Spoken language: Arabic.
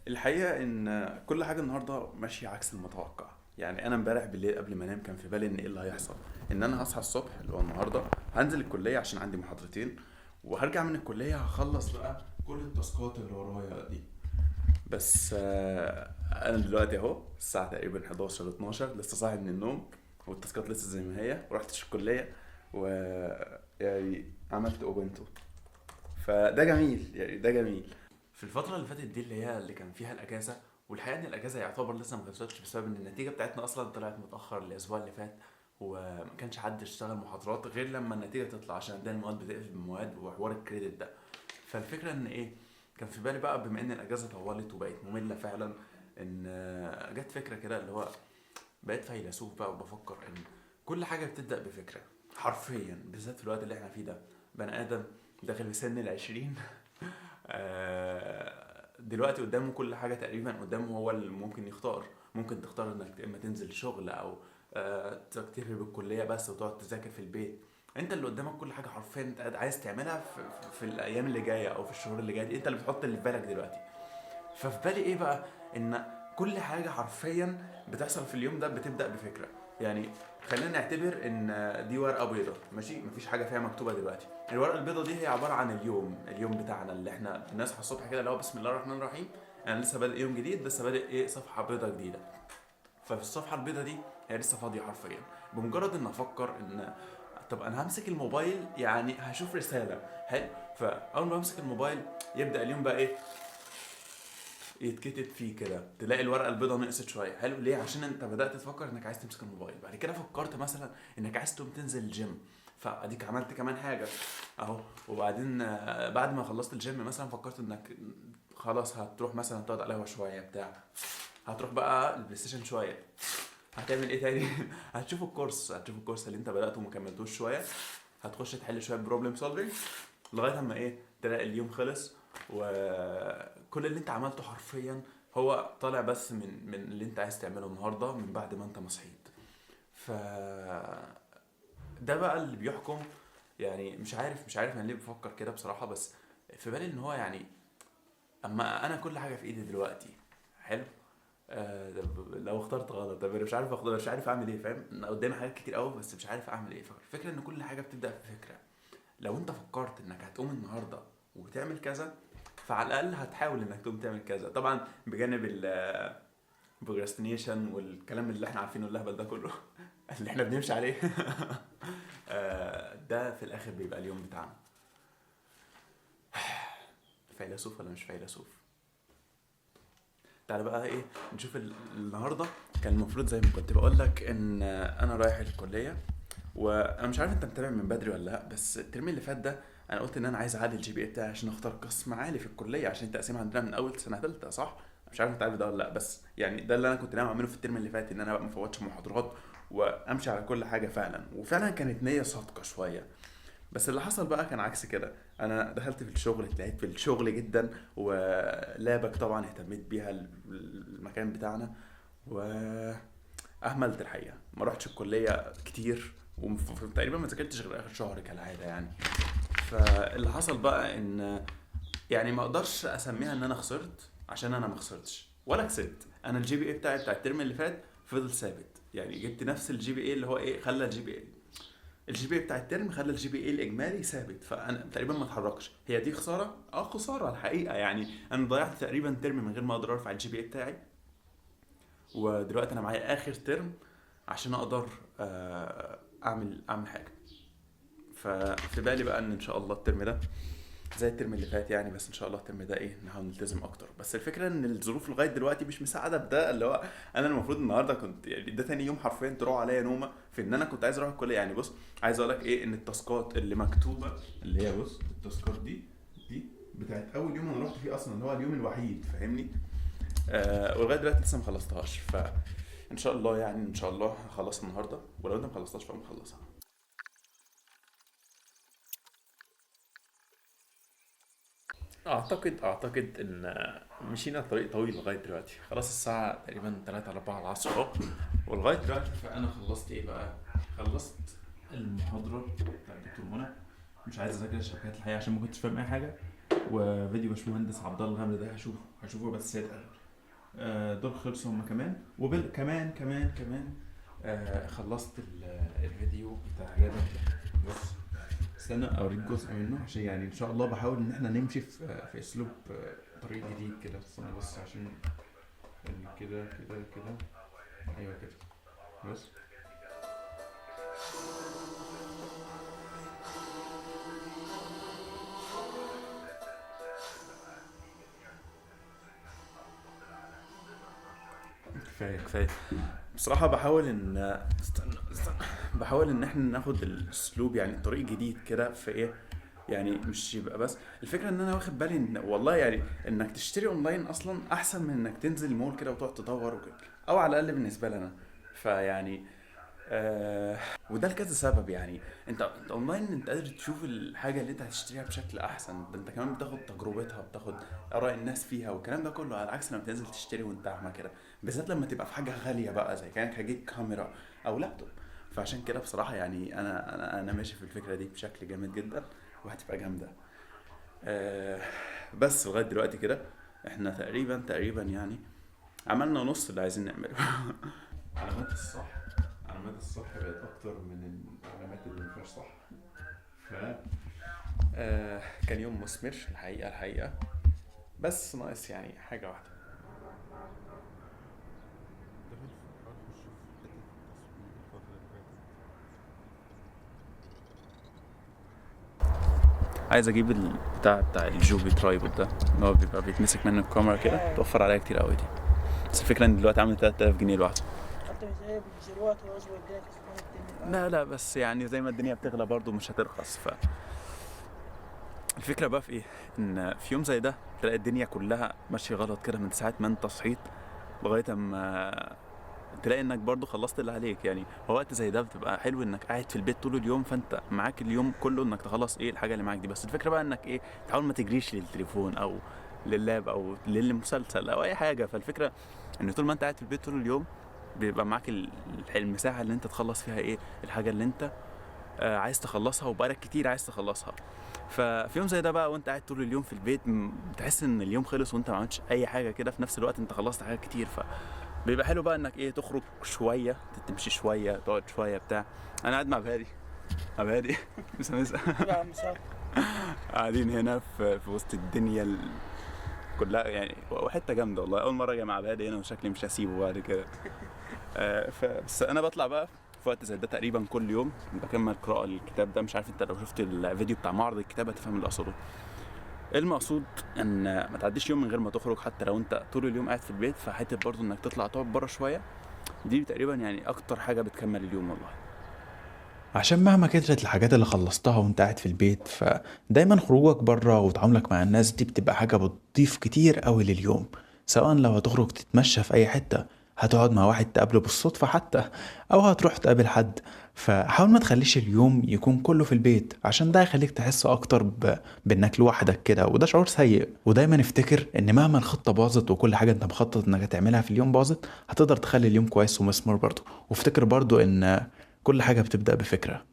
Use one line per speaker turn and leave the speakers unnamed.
الحقيقة ان كل حاجة النهاردة ماشية عكس المتوقع. يعني انا امبارح بالليل قبل ما انام كان في بالي ان ايه اللي هيحصل، ان انا هصحى الصبح اللي هو النهاردة هنزل الكلية عشان عندي محاضرتين، وهرجع من الكلية هخلص بقى كل التاسكات اللي ورايا دي. بس انا دلوقتي اهو الساعة تقريبا 11 ل 12 لسه صاحي من النوم، والتاسكات لسه زي ما هي، ورحتش الكلية و يعني عملت اوبنتو. فده جميل، يعني ده جميل. في الفترة اللي فاتت دي اللي كان فيها الأجازة، والحقيقة إن الأجازة يعتبر لسه ما خلصتش بسبب إن النتيجة بتاعتنا أصلا طلعت متأخر الأسبوع اللي فات، وما كانش حد اشتغل محاضرات غير لما النتيجة تطلع، عشان ده المواد بتقفل بمواد وحوار الكريدت ده. فالفكرة إن إيه، كان في بالي بقى بما إن الأجازة طولت وبقت مملة فعلا، إن جت فكرة كده اللي هو بقيت فيلسوف بقى وبفكر إن كل حاجة بتبدأ بفكرة. حرفيا بالذات في الوقت اللي احنا فيه ده، بني آدم داخل في سن العشرين دلوقتي قدامه كل حاجة تقريبا، قدامه هو اللي ممكن يختار. ممكن تختار انك اما تنزل شغل او تكتفي بالكلية بس وتقعد تذاكر في البيت. انت اللي قدامك كل حاجة حرفيا، انت عايز تعملها في الايام اللي جاية او في الشهور اللي جاية دي، انت اللي بتحط اللي في بالك دلوقتي. ففي بالي ايه بقى، ان كل حاجه حرفيا بتحصل في اليوم ده بتبدا بفكره. يعني خلينا نعتبر ان دي ورقه بيضه ماشي، مفيش حاجه فيها مكتوبه دلوقتي. الورقه البيضه دي هي عباره عن اليوم بتاعنا اللي احنا بنصحى الصبح كده اللي هو بسم الله الرحمن الرحيم، انا لسه بادئ يوم جديد، لسه بادئ ايه صفحه بيضه جديده. ففي الصفحه البيضه دي هي لسه فاضيه حرفيا. بمجرد ان افكر ان طب انا همسك الموبايل يعني هشوف رساله حلو، فاول ما امسك الموبايل يبدا اليوم بقى ايه، يتكتب فيه كده، تلاقي الورقه البيضاء نقصت شويه. حلو ليه؟ عشان انت بدات تفكر انك عايز تمسك الموبايل. بعد كده فكرت مثلا انك عايز تقوم تنزل الجيم، فاديك عملت كمان حاجه اهو. وبعدين بعد ما خلصت الجيم مثلا فكرت انك خلاص هتروح مثلا تقعد على القهوه شويه بتاع، هتروح بقى البلاي ستيشن شويه، هتعمل ايه تاني؟ هتشوف الكورس اللي انت بداته وما كملتوش شويه، هتخش تحل شويه بروبلم سولفينج لغايه اما ايه تلاقي اليوم خلص، وكل اللي انت عملته حرفيا هو طالع بس من اللي انت عايز تعمله النهارده من بعد ما انت ما صحيت. ف ده بقى اللي بيحكم. يعني مش عارف انا ليه بفكر كده بصراحه، بس في بالي ان هو يعني اما انا كل حاجه في ايدي دلوقتي. حلو. لو اخترت غلط طب انا مش عارف اختار، مش عارف اعمل ايه، فاهم؟ أنا قدامي حاجات كتير قوي بس مش عارف اعمل ايه. فالفكره ان كل حاجه بتبدا بفكره. لو انت فكرت انك هتقوم النهارده وتعمل كذا، فعلى الاقل هتحاول انك تقوم تعمل كذا، طبعا بجانب البروجراستينيشن والكلام اللي احنا عارفينه اللهبل ده كله اللي احنا بنمشي عليه. ده في الاخر بيبقى اليوم بتاعنا. فيلسوف ولا مش فيلسوف؟ تعالى بقى ايه نشوف النهارده. كان المفروض زي ما كنت بقول لك ان انا رايح الكليه، وانا مش عارف انت متابع من بدري ولا لا، بس الترم اللي فات ده انا قلت ان انا عايز اعلي الجي بي اي بتاعي عشان اختار قسم عالي في الكليه، عشان التقسيم عندنا من اول سنه ثالثه صح. مش عارف انت عارف ده ولا لا، بس يعني ده اللي انا كنت ناوي اعمله في الترم اللي فات، ان انا بقى ما افوتش محاضرات وامشي على كل حاجه فعلا. وفعلا كانت نيه صادقه شويه. بس اللي حصل بقى كان عكس كده. انا دخلت في الشغل، اتلهيت في الشغل جدا، ولابك طبعا اهتميت بيها المكان بتاعنا، واهملت الحقيقه، ما رحتش الكليه كتير، وتقريبا ما ذاكرتش غير اخر شهر كالعاده يعني. فاللي حصل بقى ان يعني ما اقدرش اسميها ان انا خسرت، عشان انا ما خسرتش ولا كسبت. انا الجي بي اي بتاعي بتاع الترم اللي فات فضل ثابت، يعني جبت نفس الجي بي اي اللي هو ايه، خلى الجي بي اي بتاع الترم خلى الجي بي اي الاجمالي ثابت، فانا تقريبا ما اتحركش. هي دي خساره، خساره الحقيقه. يعني انا ضيعت تقريبا ترم من غير ما اقدر ارفع الجي بي اي بتاعي، ودلوقتي انا معايا اخر ترم عشان اقدر اعمل حاجه. ففي بالي بقى ان شاء الله الترم ده زي الترم اللي فات يعني، بس ان شاء الله الترم ده ايه نحاول نلتزم اكتر. بس الفكره ان الظروف لغايه دلوقتي مش مساعده بده، اللي هو انا المفروض النهارده كنت يعني ده تاني يوم حرفيا تروح عليا نومه في ان انا كنت عايز اروح الكليه. يعني بص، عايز اقول لك ايه، ان التاسكات اللي مكتوبه اللي هي بص التاسكات دي بتاعت اول يوم انا رحت فيه اصلا، اللي هو اليوم الوحيد فاهمني. ولغايه دلوقتي لسه ما خلصتهاش، فان شاء الله يعني ان شاء الله هخلص النهارده، ولو انت ما خلصتهاش فانا مخلصها. اعتقد ان مشينا طريق طويل لغايه دلوقتي، خلاص الساعه تقريبا 3 على 4 العصر اهو. ولغايه دلوقتي فانا خلصت ايه بقى، خلصت المحاضره بتاع الدكتور منى. مش عايز اذاكر الشبكات الحقيقه عشان ما كنتش فاهم اي حاجه، وفيديو باشمهندس عبد الله الغامدي ده هشوفه بس يتقل. دول خلصوا هما كمان، كمان خلصت الفيديو بتاع جابر ده. بص استنى اوريك جزء منه، عشان يعني ان شاء الله بحاول ان احنا نمشي في اسلوب طريق جديد كده. استنى بص عشان كده ايوه كده. بص كفايه بصراحه. بحاول ان احنا ناخد الاسلوب يعني طريق جديد كده في ايه، يعني مش يبقى بس الفكره ان انا واخد بالي ان والله يعني انك تشتري اونلاين اصلا احسن من انك تنزل مول كده وتقعد تدور وكده، او على الاقل بالنسبه لي انا. فيعني آه وده لكذا سبب. يعني انت اونلاين انت قادر تشوف الحاجه اللي انت هتشتريها بشكل احسن، ده انت كمان بتاخد تجربتها، بتاخد اراء الناس فيها والكلام ده كله، على عكس لما تنزل تشتري وانت اعمى كده، بالذات لما تبقى في حاجه غاليه بقى زي كانك هجيب كاميرا او لابتوب. فعشان كده بصراحه يعني انا ماشي في الفكره دي بشكل جامد جدا، وهتبقى جامده. آه بس لغايه دلوقتي كده احنا تقريبا يعني عملنا نص اللي عايزين نعمله. علامات الصح بقت اكتر من العلامات اللي ما فيهاش صح. ف كان يوم مثمر الحقيقه، بس ناقص يعني حاجه واحده. عايز اجيب بتاع الجوبي ترايبود ده، اللي هو بيبقى بيتمسك منه الكاميرا كده، توفر عليا كتير قوي دي. بس الفكره ان دلوقتي عامل 3000 جنيه لوحده. لا بس يعني زي ما الدنيا بتغلى برضو مش هترخص. الفكرة بقى في ايه، ان في يوم زي ده تلاقي الدنيا كلها ماشية غلط كده من ساعة ما انت صحيت لغاية اما تلاقي انك برضو خلصت اللي عليك. يعني هو وقت زي ده بتبقى حلو انك قاعد في البيت طول اليوم، فانت معاك اليوم كله انك تخلص ايه الحاجة اللي معاك دي. بس الفكرة بقى انك ايه، تحاول ما تجريش للتليفون او لللاب او للمسلسل او اي حاجة. فالفكرة ان طول ما انت قاعد في البيت طول اليوم بيبقى معاك المساحة اللي انت تخلص فيها ايه الحاجة اللي انت عايز تخلصها وبقالك كتير عايز تخلصها. ففي يوم زي ده بقى وانت قاعد طول اليوم في البيت بتحس ان اليوم خلص وانت ما عملتش اي حاجه كده، في نفس الوقت انت خلصت حاجات كتير. فبيبقى حلو بقى انك ايه، تخرج شويه، تمشي شويه، تقعد شويه بتاع. انا قاعد مع بهادي مسا قاعدين هنا في وسط الدنيا كلها يعني، وحته جامده والله. اول مره اجي مع بهادي هنا وشكلي مش هسيبه بعد كده. بس انا بطلع بقى في وقت زي ده تقريبا كل يوم بكمل قراءة الكتاب ده. مش عارف انت لو شفت الفيديو بتاع معرض الكتاب هتفهم اللي اقصده. المقصود ان ما تعديش يوم من غير ما تخرج، حتى لو انت طول اليوم قاعد في البيت، فحته برضو انك تطلع تقعد بره شويه، دي تقريبا يعني اكتر حاجه بتكمل اليوم والله.
عشان مهما كترت الحاجات اللي خلصتها وانت قاعد في البيت، فدايما خروجك بره وتعاملك مع الناس دي بتبقى حاجة بتضيف كتير قوي لليوم. سواء لو هتخرج تتمشى في اي حتة، هتقعد مع واحد تقابله بالصدفة حتى، او هتروح تقابل حد. فحاول ما تخليش اليوم يكون كله في البيت، عشان ده يخليك تحس اكتر بانك لوحدك كده، وده شعور سيء. ودايما افتكر ان مهما الخطة باظت وكل حاجة انت مخطط انك تعملها في اليوم باظت، هتقدر تخلي اليوم كويس ومثمر برضه. وافتكر برضه ان كل حاجة بتبدأ بفكرة.